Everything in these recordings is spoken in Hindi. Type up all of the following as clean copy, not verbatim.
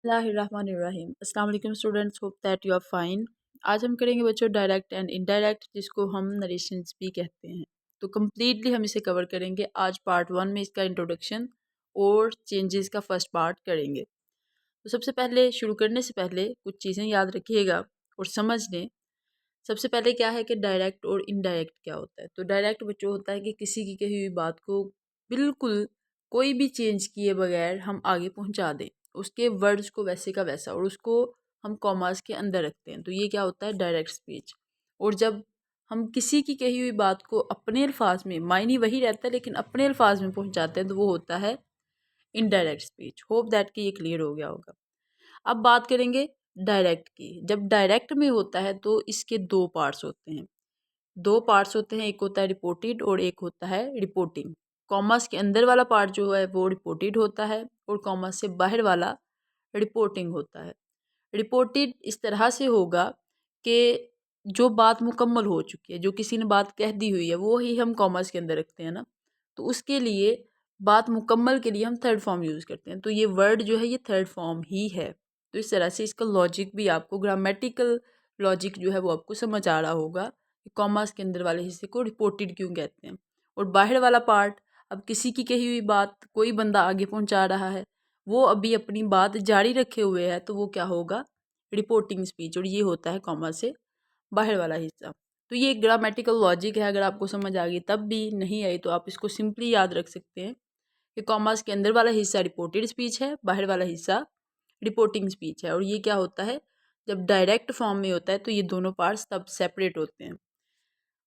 बिस्मिल्लाहिर्रहमानिर्रहीम। अस्सलाम वालेकुम students, hope that you are fine. आज हम करेंगे बच्चों डायरेक्ट एंड इनडायरेक्ट, जिसको हम नरेशंस भी कहते हैं। तो कम्प्लीटली हम इसे कवर करेंगे। आज पार्ट 1 में इसका इंट्रोडक्शन और चेंजेस का फर्स्ट पार्ट करेंगे। तो सबसे पहले शुरू करने से पहले कुछ चीज़ें याद रखिएगा और समझ लें। सबसे पहले क्या है कि डायरेक्ट और इनडायरेक्ट क्या होता है। तो डायरेक्ट बच्चों होता है कि किसी की कही हुई बात को बिल्कुल कोई भी चेंज किए बगैर हम आगे पहुंचा दें, उसके वर्ड्स को वैसे का वैसा, और उसको हम कॉमास के अंदर रखते हैं। तो ये क्या होता है, डायरेक्ट स्पीच। और जब हम किसी की कही हुई बात को अपने अल्फाज में, मायने वही रहता है लेकिन अपने अल्फाज में पहुंचाते हैं, तो वो होता है इनडायरेक्ट स्पीच। होप दैट कि ये क्लियर हो गया होगा। अब बात करेंगे डायरेक्ट की। जब डायरेक्ट में होता है तो इसके दो पार्ट्स होते हैं। दो पार्ट्स होते हैं, एक होता है रिपोर्टेड और एक होता है रिपोर्टिंग। कॉमर्स के अंदर वाला पार्ट जो है वो रिपोर्टेड होता है और कॉमर्स से बाहर वाला रिपोर्टिंग होता है। रिपोर्टेड इस तरह से होगा कि जो बात मुकम्मल हो चुकी है, जो किसी ने बात कह दी हुई है, वो ही हम कॉमर्स के अंदर रखते हैं ना। तो उसके लिए बात मुकम्मल के लिए हम थर्ड फॉर्म यूज़ करते हैं। तो ये वर्ड जो है ये थर्ड फॉर्म ही है। तो इस तरह से इसका लॉजिक भी आपको, ग्रामेटिकल लॉजिक जो है वो आपको समझ आ रहा होगा कि कॉमर्स के अंदर वाले हिस्से को रिपोर्टेड क्यों कहते हैं। और बाहर वाला पार्ट, अब किसी की कही हुई बात कोई बंदा आगे पहुंचा रहा है, वो अभी अपनी बात जारी रखे हुए है, तो वो क्या होगा, रिपोर्टिंग स्पीच। और ये होता है कॉमा से बाहर वाला हिस्सा। तो ये एक ग्रामेटिकल लॉजिक है। अगर आपको समझ आ गई तब भी, नहीं आई तो आप इसको सिंपली याद रख सकते हैं कि कॉमास के अंदर वाला हिस्सा रिपोर्टेड स्पीच है, बाहर वाला हिस्सा रिपोर्टिंग स्पीच है। और ये क्या होता है, जब डायरेक्ट फॉर्म में होता है तो ये दोनों पार्ट्स तब सेपरेट होते हैं।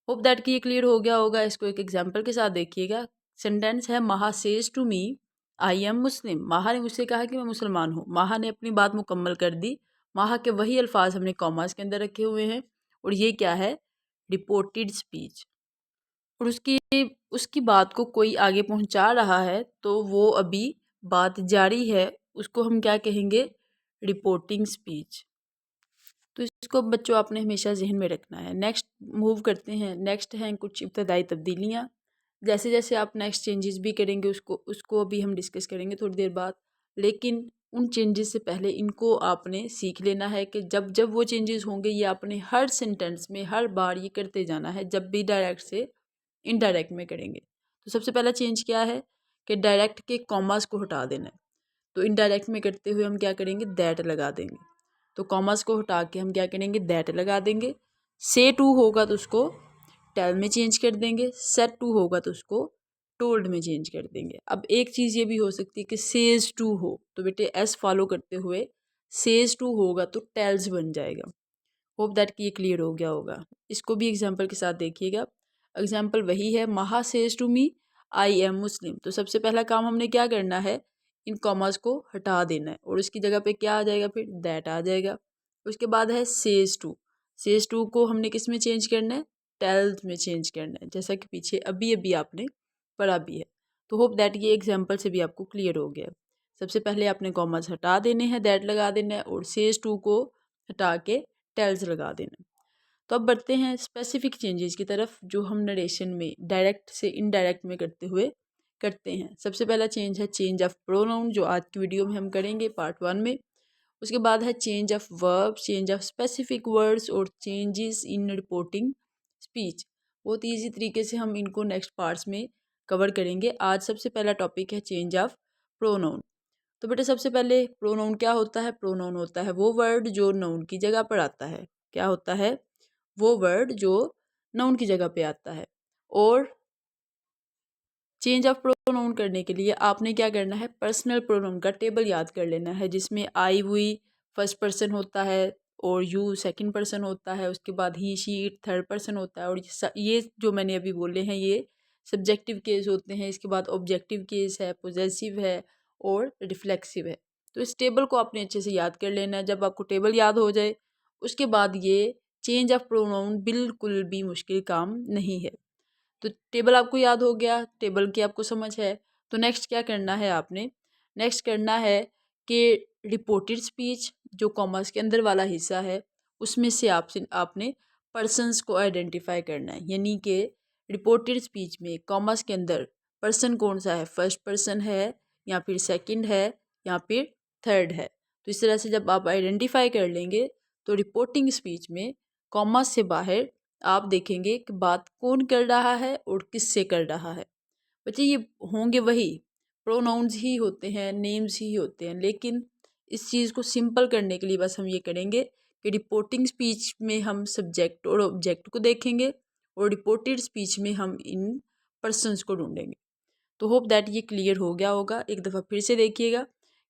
होप दैट कि ये क्लियर हो गया होगा। इसको एक एग्जाम्पल के साथ देखिएगा। सेंटेंस है, Maha says to me I am Muslim. Maha ने मुझसे कहा कि मैं मुसलमान हूँ। माहा ने अपनी बात मुकम्मल कर दी। माहा के वही अल्फाज हमने कॉमास के अंदर रखे हुए हैं और ये क्या है, रिपोर्टेड स्पीच। और उसकी उसकी बात को कोई आगे पहुंचा रहा है तो वो अभी बात जारी है, उसको हम क्या कहेंगे, रिपोर्टिंग स्पीच। तो इसको बच्चों आपने हमेशा जहन में रखना है। नेक्स्ट मूव करते हैं। नेक्स्ट हैं कुछ इब्तदाई तब्दीलियाँ। जैसे जैसे आप नेक्स्ट चेंजेस भी करेंगे उसको अभी हम डिस्कस करेंगे थोड़ी देर बाद। लेकिन उन चेंजेस से पहले इनको आपने सीख लेना है कि जब जब वो चेंजेस होंगे ये आपने हर सेंटेंस में हर बार ये करते जाना है, जब भी डायरेक्ट से इनडायरेक्ट में करेंगे। तो सबसे पहला चेंज क्या है कि डायरेक्ट के कॉमास को हटा देना है। तो इनडायरेक्ट में करते हुए हम क्या करेंगे, दैट लगा देंगे। तो कॉमर्स को हटा के हम क्या करेंगे, दैट लगा देंगे। से टू होगा तो उसको टेल में चेंज कर देंगे। सेट टू होगा तो उसको टोल्ड में चेंज कर देंगे। अब एक चीज़ ये भी हो सकती है कि सेज टू हो, तो बेटे एस फॉलो करते हुए सेज टू होगा तो टेल्स बन जाएगा। होप दैट कि ये क्लियर हो गया होगा। इसको भी एग्जाम्पल के साथ देखिएगा। एग्जाम्पल वही है, Maha says to me I am Muslim. तो सबसे पहला काम हमने क्या करना है, इन कॉमर्स को हटा देना है और उसकी जगह पे क्या आ जाएगा, फिर दैट आ जाएगा। उसके बाद है सेज टू। सेज टू को हमने किस में चेंज करना है, टेल्स में चेंज करना है, जैसा कि पीछे अभी अभी आपने पढ़ा भी है। तो होप दैट ये एग्जाम्पल से भी आपको क्लियर हो गया। सबसे पहले आपने कॉमर्स हटा देने हैं, दैट लगा देना है, और सेज टू को हटा के टेल्स लगा देना। तो अब बढ़ते हैं स्पेसिफिक चेंजेस की तरफ, जो हम नरेशन में डायरेक्ट से इनडायरेक्ट में करते हुए करते हैं। सबसे पहला चेंज है चेंज ऑफ प्रोनाउन, जो आज की वीडियो में हम करेंगे पार्ट 1 में। उसके बाद है change of verb, change of specific words और चेंजेस इन रिपोर्टिंग स्पीच। बहुत ईजी तरीके से हम इनको नेक्स्ट पार्ट्स में कवर करेंगे। आज सबसे पहला टॉपिक है चेंज ऑफ प्रोनाउन। तो बेटे सबसे पहले प्रोनाउन क्या होता है, प्रोनाउन होता है वो वर्ड जो नाउन की जगह पर आता है। क्या होता है, वो वर्ड जो नाउन की जगह पे आता है। और चेंज ऑफ प्रोनाउन करने के लिए आपने क्या करना है, पर्सनल प्रोनाउन का टेबल याद कर लेना है, जिसमें आई हुई फर्स्ट पर्सन होता है और यू सेकंड पर्सन होता है। उसके बाद ही शी इट थर्ड पर्सन होता है। और ये जो मैंने अभी बोले हैं ये सब्जेक्टिव केस होते हैं। इसके बाद ऑब्जेक्टिव केस है, पोजेसिव है और रिफ्लेक्सिव है। तो इस टेबल को आपने अच्छे से याद कर लेना है। जब आपको टेबल याद हो जाए उसके बाद ये चेंज ऑफ प्रोनाउन बिल्कुल भी मुश्किल काम नहीं है। तो टेबल आपको याद हो गया, टेबल की आपको समझ है। तो नेक्स्ट क्या करना है आपने, नेक्स्ट करना है कि रिपोर्टेड स्पीच जो कॉमर्स के अंदर वाला हिस्सा है उसमें से आपने पर्सन्स को आइडेंटिफाई करना है। यानी कि रिपोर्टेड स्पीच में कॉमर्स के अंदर पर्सन कौन सा है, फर्स्ट पर्सन है या फिर सेकंड है या फिर थर्ड है। तो इस तरह से जब आप आइडेंटिफाई कर लेंगे तो रिपोर्टिंग स्पीच में कॉमा से बाहर आप देखेंगे कि बात कौन कर रहा है और किससे कर रहा है। बच्चे ये होंगे वही प्रोनाउंस ही होते हैं, नेम्स ही होते हैं, लेकिन इस चीज़ को सिंपल करने के लिए बस हम ये करेंगे कि रिपोर्टिंग स्पीच में हम सब्जेक्ट और ऑब्जेक्ट को देखेंगे और रिपोर्टेड स्पीच में हम इन पर्सन्स को ढूंढेंगे। तो होप दैट ये क्लियर हो गया होगा। एक दफ़ा फिर से देखिएगा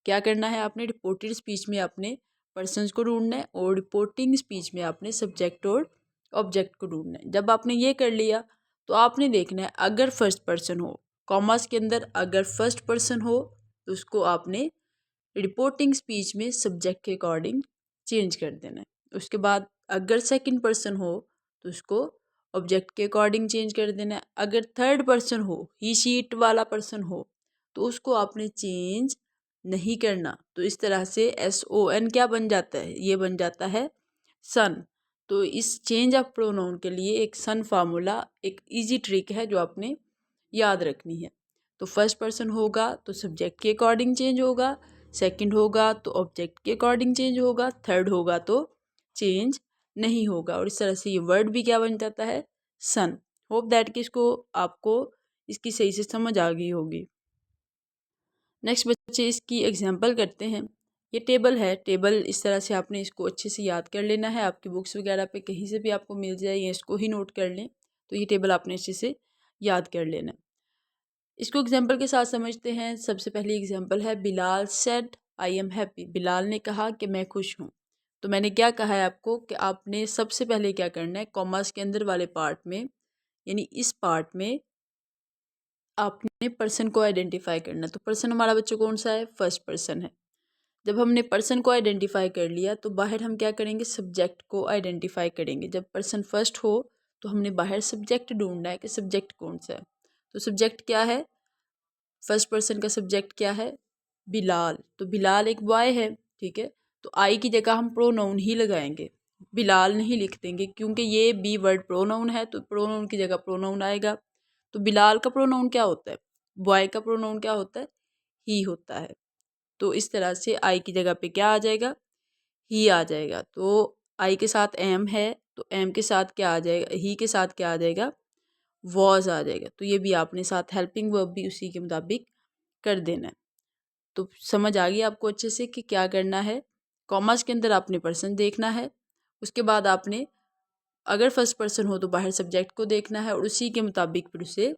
क्या करना है। आपने रिपोर्टेड स्पीच में आपने पर्सन्स को ढूंढना है और रिपोर्टिंग स्पीच में आपने सब्जेक्ट और ऑब्जेक्ट को ढूंढना है। जब आपने ये कर लिया तो आपने देखना है अगर फर्स्ट पर्सन हो, कॉमर्स के अंदर अगर फर्स्ट पर्सन हो तो उसको आपने रिपोर्टिंग स्पीच में सब्जेक्ट के अकॉर्डिंग चेंज कर देना है। उसके बाद अगर सेकंड पर्सन हो तो उसको ऑब्जेक्ट के अकॉर्डिंग चेंज कर देना है। अगर थर्ड पर्सन हो, ही शीट वाला पर्सन हो, तो उसको आपने चेंज नहीं करना। तो इस तरह से SON क्या बन जाता है, ये बन जाता है सन। तो इस चेंज ऑफ प्रोनाउन के लिए एक सन फार्मूला, एक इजी ट्रिक है जो आपने याद रखनी है। तो फर्स्ट पर्सन होगा तो सब्जेक्ट के अकॉर्डिंग चेंज होगा, सेकंड होगा तो ऑब्जेक्ट के अकॉर्डिंग चेंज होगा, थर्ड होगा तो चेंज नहीं होगा। और इस तरह से ये वर्ड भी क्या बन जाता है, सन। होप दैट कि इसको आपको इसकी सही से समझ आ गई होगी। नेक्स्ट बच्चे इसकी एग्जांपल करते हैं। ये टेबल है, टेबल इस तरह से आपने इसको अच्छे से याद कर लेना है। आपकी बुक्स वगैरह पे कहीं से भी आपको मिल जाए या इसको ही नोट कर लें। तो ये टेबल आपने अच्छे से याद कर लेना है। इसको एग्जाम्पल के साथ समझते हैं। सबसे पहली एग्जाम्पल है Bilal said I am happy. Bilal ने कहा कि मैं खुश हूँ। तो मैंने क्या कहा है आपको कि आपने सबसे पहले क्या करना है, कॉमर्स के अंदर वाले पार्ट में, यानी इस पार्ट में आपने पर्सन को आइडेंटिफाई करना। तो पर्सन हमारा बच्चों कौन सा है, फर्स्ट पर्सन है। जब हमने पर्सन को आइडेंटिफाई कर लिया तो बाहर हम क्या करेंगे, सब्जेक्ट को आइडेंटिफाई करेंगे। जब पर्सन फर्स्ट हो तो हमने बाहर सब्जेक्ट ढूंढना है कि सब्जेक्ट कौन सा है। तो सब्जेक्ट क्या है, फर्स्ट पर्सन का सब्जेक्ट क्या है, बिलाल। तो बिलाल एक बॉय है, ठीक है। तो आई की जगह हम प्रोनाउन ही लगाएंगे, बिलाल नहीं लिख देंगे, क्योंकि ये बी वर्ड प्रोनाउन है तो प्रोनाउन की जगह प्रोनाउन आएगा। तो बिलाल का प्रोनाउन क्या होता है, बॉय का प्रोनाउन क्या होता है, ही होता है। तो इस तरह से आई की जगह पे क्या आ जाएगा, ही आ जाएगा। तो आई के साथ एम है तो एम के साथ क्या आ जाएगा, ही के साथ क्या आ जाएगा, वॉज आ जाएगा। तो ये भी आपने साथ हेल्पिंग वर्ब भी उसी के मुताबिक कर देना है। तो समझ आ गई आपको अच्छे से कि क्या करना है। कॉमर्स के अंदर आपने पर्सन देखना है, उसके बाद आपने अगर फर्स्ट पर्सन हो तो बाहर सब्जेक्ट को देखना है और उसी के मुताबिक फिर उसे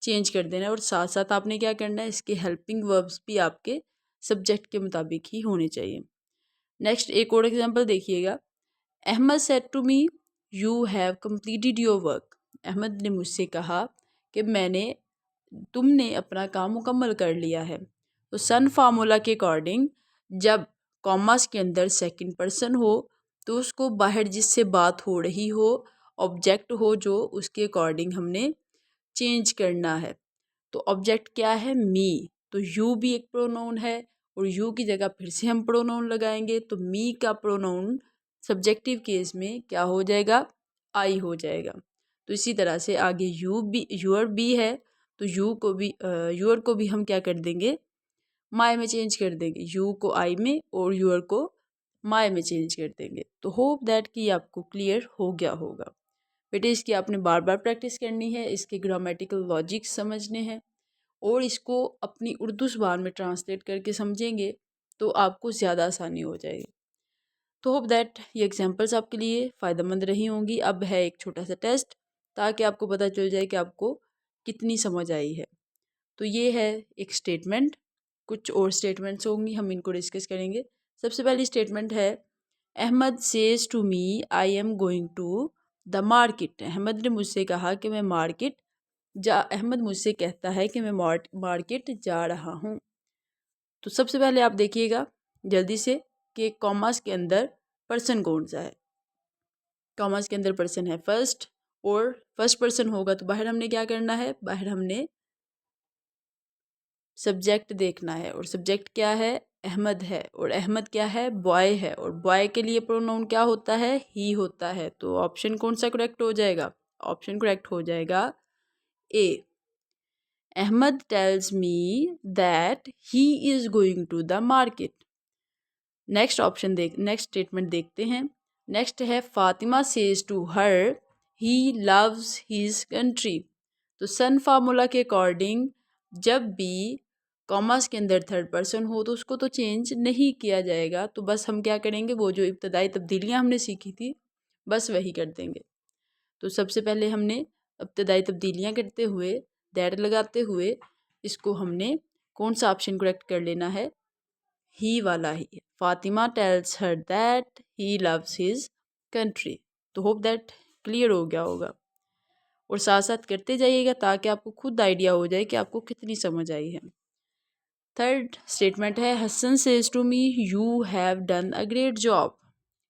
चेंज कर देना है। और साथ साथ आपने क्या करना है, इसके हेल्पिंग वर्ब्स भी आपके सब्जेक्ट के मुताबिक ही होने चाहिए। नेक्स्ट एक और एग्जांपल देखिएगा। Ahmed said to me you have completed your work. Ahmed ने मुझसे कहा कि तुमने अपना काम मुकम्मल कर लिया है। तो सन फार्मूला के अकॉर्डिंग जब कॉमर्स के अंदर सेकंड पर्सन हो तो उसको बाहर जिससे बात हो रही हो, ऑब्जेक्ट हो जो, उसके अकॉर्डिंग हमने चेंज करना है। तो ऑब्जेक्ट क्या है, मी। तो यू भी एक प्रोनाउन है और यू की जगह फिर से हम प्रोनाउन लगाएंगे। तो मी का प्रोनाउन सब्जेक्टिव केस में क्या हो जाएगा, आई हो जाएगा। तो इसी तरह से आगे यू भी, यूर भी है तो यूर को भी हम क्या कर देंगे, माय में चेंज कर देंगे। यू को आई में और यूर को माय में चेंज कर देंगे। तो होप दैट कि आपको क्लियर हो गया होगा। बेटे इसकी आपने बार बार प्रैक्टिस करनी है, इसके ग्रामेटिकल लॉजिक समझने हैं और इसको अपनी उर्दू ज़ुबान में ट्रांसलेट करके समझेंगे तो आपको ज़्यादा आसानी हो जाएगी। तो होप दैट ये एग्जांपल्स आपके लिए फ़ायदेमंद रही होंगी। अब है एक छोटा सा टेस्ट ताकि आपको पता चल जाए कि आपको कितनी समझ आई है। तो ये है एक स्टेटमेंट, कुछ और स्टेटमेंट्स होंगी, हम इनको डिस्कस करेंगे। सबसे पहली स्टेटमेंट है Ahmed says to me I am going to the market. Ahmed ने मुझसे कहा कि मैं अहमद मुझसे कहता है कि मैं मार्केट जा रहा हूँ। तो सबसे पहले आप देखिएगा जल्दी से कि कॉमर्स के अंदर पर्सन कौन सा है। कॉमर्स के अंदर पर्सन है फर्स्ट, और फर्स्ट पर्सन होगा तो बाहर हमने क्या करना है, बाहर हमने सब्जेक्ट देखना है। और सब्जेक्ट क्या है, अहमद है, और अहमद क्या है, बॉय है, और बॉय के लिए प्रोनाउन क्या होता है, ही होता है। तो ऑप्शन कौन सा करेक्ट हो जाएगा, ऑप्शन करेक्ट हो जाएगा A. Ahmed tells me that he is going to the market. Next statement देखते हैं। नेक्स्ट है Fatima says to her he loves his country. तो सन फार्मूला के अकॉर्डिंग जब भी कॉमास के अंदर थर्ड पर्सन हो तो उसको तो चेंज नहीं किया जाएगा, तो बस हम क्या करेंगे, वो जो इब्तदाई तब्दीलियाँ हमने सीखी थी बस वही कर देंगे। तो सबसे पहले हमने इब्तदाई तब्दीलियाँ करते हुए दैट लगाते हुए इसको हमने कौन सा ऑप्शन करेक्ट कर लेना है, ही वाला he. Fatima tells her that he loves his country. तो होप दैट क्लियर हो गया होगा, और साथ साथ करते जाइएगा ताकि आपको खुद आइडिया हो जाए कि आपको कितनी समझ आई है। थर्ड स्टेटमेंट है Hasan says to me you have done a great job.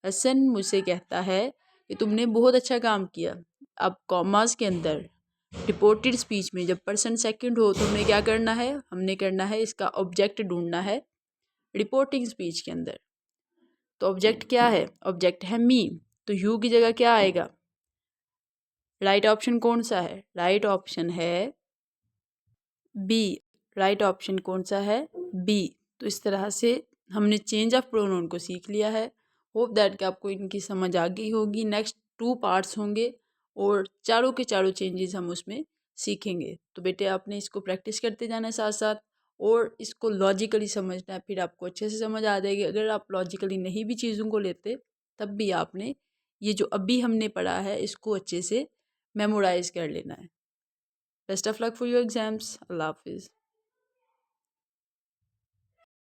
Hasan मुझसे कहता है कि तुमने बहुत अच्छा काम किया। अब कॉमास के अंदर रिपोर्टेड स्पीच में जब पर्सन सेकंड हो तो हमने क्या करना है, हमने करना है इसका ऑब्जेक्ट ढूंढना है रिपोर्टिंग स्पीच के अंदर। तो ऑब्जेक्ट क्या है, ऑब्जेक्ट है मी, तो यू की जगह क्या आएगा, राइट ऑप्शन कौन सा है, राइट ऑप्शन है बी। राइट ऑप्शन कौन सा है, बी। तो इस तरह से हमने चेंज ऑफ प्रोनाउन को सीख लिया है। होप दैट कि आपको इनकी समझ आ गई होगी। नेक्स्ट 2 पार्ट्स होंगे और चारों के चारों चेंजेस हम उसमें सीखेंगे। तो बेटे आपने इसको प्रैक्टिस करते जाना है साथ साथ, और इसको लॉजिकली समझना है, फिर आपको अच्छे से समझ आ जाएगी। अगर आप लॉजिकली नहीं भी चीज़ों को लेते तब भी आपने ये जो अभी हमने पढ़ा है इसको अच्छे से मेमोराइज कर लेना है। Best of luck for your exams. अल्लाह हाफिज़।